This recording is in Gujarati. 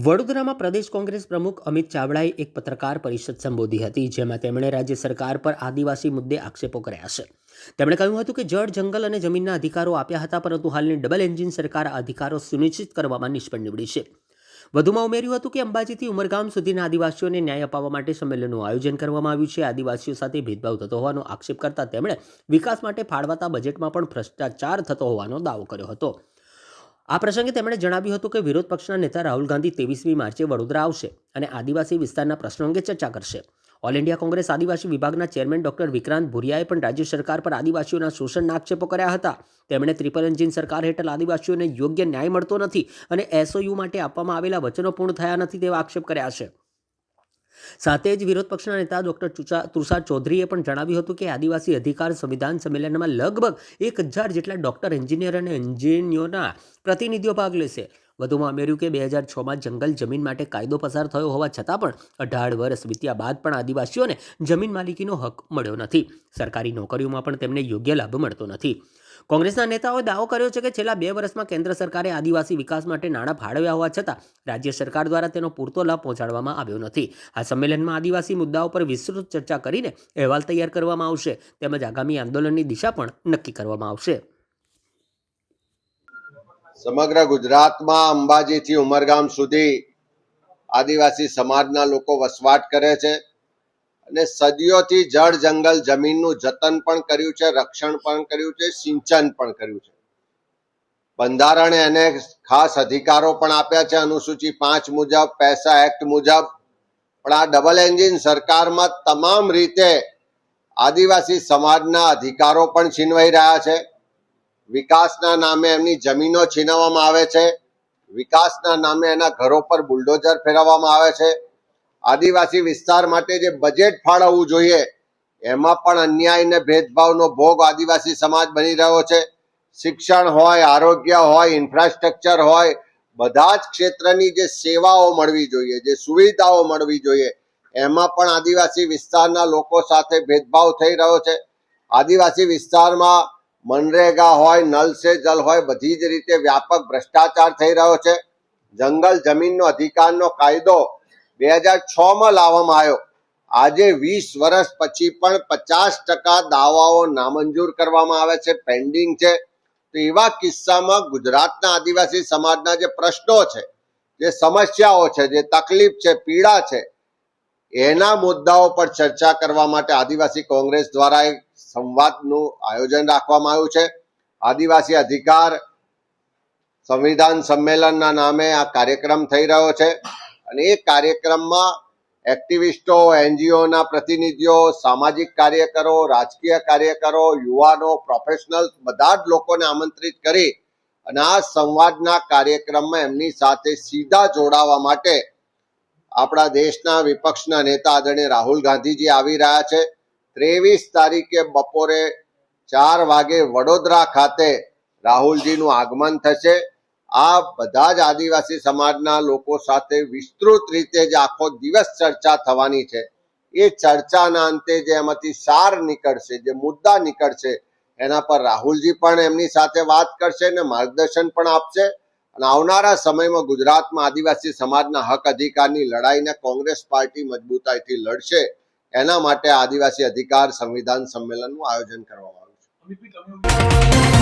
વડોદરામાં પ્રદેશ કોંગ્રેસ પ્રમુખ અમિત ચાવડાએ એક પત્રકાર પરિષદ સંબોધી હતી, જેમાં તેમણે રાજ્ય સરકાર પર આદિવાસી મુદ્દે આક્ષેપો કર્યા છે. તેમણે કહ્યું હતું કે જળ, જંગલ અને જમીનના અધિકારો આપ્યા હતા, પરંતુ હાલની ડબલ એન્જિન સરકાર આ અધિકારો સુનિશ્ચિત કરવામાં નિષ્ફળ નીવડી છે. વધુમાં ઉમેર્યું હતું કે અંબાજીથી ઉમરગામ સુધીના આદિવાસીઓને ન્યાય અપાવવા માટે સંમેલનનું આયોજન કરવામાં આવ્યું છે. આદિવાસીઓ સાથે ભેદભાવ થતો હોવાનો આક્ષેપ કરતા તેમણે વિકાસ માટે ફાળવાતા બજેટમાં પણ ભ્રષ્ટાચાર થતો હોવાનો દાવો કર્યો હતો. આ પ્રસંગે તેમણે જણાવ્યું હતું કે વિરોધ પક્ષના નેતા રાહુલ ગાંધી 23મી માર્ચે વડોદરા આવશે અને આદિવાસી વિસ્તારના પ્રશ્નો અંગે ચર્ચા કરશે. ઓલ ઇન્ડિયા કોંગ્રેસ આદિવાસી વિભાગના ચેરમેન ડોક્ટર વિક્રાંત ભુરિયાએ પણ રાજ્ય સરકાર પર આદિવાસીઓના શોષણના આક્ષેપો કર્યા હતા. તેમણે ટ્રિપલ એન્જિન સરકાર હેઠળ આદિવાસીઓને યોગ્ય ન્યાય મળતો નથી અને એસઓયુ માટે આપવામાં આવેલા વચનો પૂર્ણ થયા નથી તેવા આક્ષેપ કર્યા છે. સાથે જ વિરોધ પક્ષના નેતા ડોક્ટર તુષાર ચૌધરીએ પણ જણાવ્યું હતું કે આદિવાસી અધિકાર સંવિધાન સંમેલનમાં લગભગ 1000 જેટલા ડોક્ટર, એન્જિનિયર અને એન્જિનિયરોના પ્રતિનિધિઓ ભાગ લેશે. વધુમાં ઉમેર્યું કે 2006માં જંગલ જમીન માટે કાયદો પસાર થયો હોવા છતાં પણ 18 વર્ષ વીત્યા બાદ પણ આદિવાસીઓને જમીન માલિકીનો હક મળ્યો નથી. સરકારી નોકરીઓમાં પણ તેમને યોગ્ય લાભ મળતો નથી. કોંગ્રેસના નેતાઓએ દાવો કર્યો છે કે છેલ્લા 2 વર્ષમાં કેન્દ્ર સરકારે આદિવાસી વિકાસ માટે નાણાં ફાળવ્યા હોવા છતાં રાજ્ય સરકાર દ્વારા તેનો પૂરતો લાભ પહોંચાડવામાં આવ્યો નથી. આ સંમેલનમાં આદિવાસી મુદ્દાઓ પર વિસ્તૃત ચર્ચા કરીને અહેવાલ તૈયાર કરવામાં આવશે, તેમજ આગામી આંદોલનની દિશા પણ નક્કી કરવામાં આવશે. સમગ્ર ગુજરાતમાં અંબાજીથી ઉમરગામ સુધી આદિવાસી સમાજના લોકો વસવાટ કરે છે અને સદીઓથી જળ, જંગલ, જમીનનું જતન પણ કર્યું છે, રક્ષણ પણ કર્યું છે, સિંચન પણ કર્યું છે. બંધારણે એને ખાસ અધિકારો પણ આપ્યા છે અનુસૂચિ 5 મુજબ, પૈસા એક્ટ મુજબ. પણ આ ડબલ એન્જિન સરકારમાં તમામ રીતે આદિવાસી સમાજના અધિકારો પણ છીનવાઈ રહ્યા છે. વિકાસના નામે એમની જમીનો છીનવવામાં આવે છે. વિકાસના નામે એના ઘરો પર બુલડોઝર ફેરવવામાં આવે છે. આદિવાસી વિસ્તાર માટે જે બજેટ ફાળવવું જોઈએ એમાં પણ અન્યાય અને ભેદભાવનો ભોગ આદિવાસી સમાજ બની રહ્યો છે. શિક્ષણ હોય, આરોગ્ય હોય, ઇન્ફ્રાસ્ટ્રક્ચર હોય, બધા જ ક્ષેત્રની જે સેવાઓ મળવી જોઈએ, જે સુવિધાઓ મળવી જોઈએ, એમાં પણ આદિવાસી વિસ્તારના લોકો સાથે ભેદભાવ થઈ રહ્યો છે. આદિવાસી વિસ્તારમાં મનરેગા હોય, નલ સે જલ હોય, બધી જ રીતે વ્યાપક ભ્રષ્ટાચાર થઈ રહ્યો છે. જંગલ જમીનનો અધિકારનો કાયદો 2006માં લાવવામાં આવ્યો. આજે 20 વર્ષ પછી પણ 50% દાવાઓ નામંજૂર કરવામાં આવે છે, પેન્ડિંગ છે. તો એવા કિસ્સામાં ગુજરાતના આદિવાસી સમાજના જે પ્રશ્નો છે, જે સમસ્યાઓ છે, જે તકલીફ છે, પીડા છે, એના મુદ્દાઓ પર ચર્ચા કરવા માટે આદિવાસી કોંગ્રેસ દ્વારા એક સંવાદનું આયોજન રાખવામાં આવ્યું છે. આદિવાસી અધિકાર સંવિધાન સંમેલનના નામે આ કાર્યક્રમ થઈ રહ્યો છે અને એ કાર્યક્રમમાં એક્ટિવિસ્ટો, એનજીઓના પ્રતિનિધિઓ, સામાજિક કાર્યકરો, રાજકીય કાર્યકરો, યુવાનો, પ્રોફેશનલ્સ બધા જ લોકોને આમંત્રિત કરી અને આ સંવાદના કાર્યક્રમમાં એમની સાથે સીધા જોડાવા માટે આપણા દેશના વિપક્ષના નેતા આદરણીય રાહુલ ગાંધીજી આવી રહ્યા છે. 23 તારીખે બપોરે 4 વાગે વડોદરા ખાતે રાહુલજીનું આગમન થશે. આ બધા જ આદિવાસી સમાજના લોકો સાથે વિસ્તૃત રીતે જે આખો દિવસ ચર્ચા થવાની છે, એ ચર્ચાના અંતે જે એમાંથી સાર નીકળશે, જે મુદ્દા નીકળશે, એના પર રાહુલજી પણ એમની સાથે વાત કરશે અને માર્ગદર્શન પણ આપશે. અને આવનારા સમયમાં ગુજરાતમાં આદિવાસી સમાજના હક અધિકારની લડાઈને કોંગ્રેસ પાર્ટી મજબૂતાઈથી લડશે. એના માટે આદિવાસી અધિકાર સંવિધાન સંમેલનનું આયોજન કરવામાં આવ્યું છે.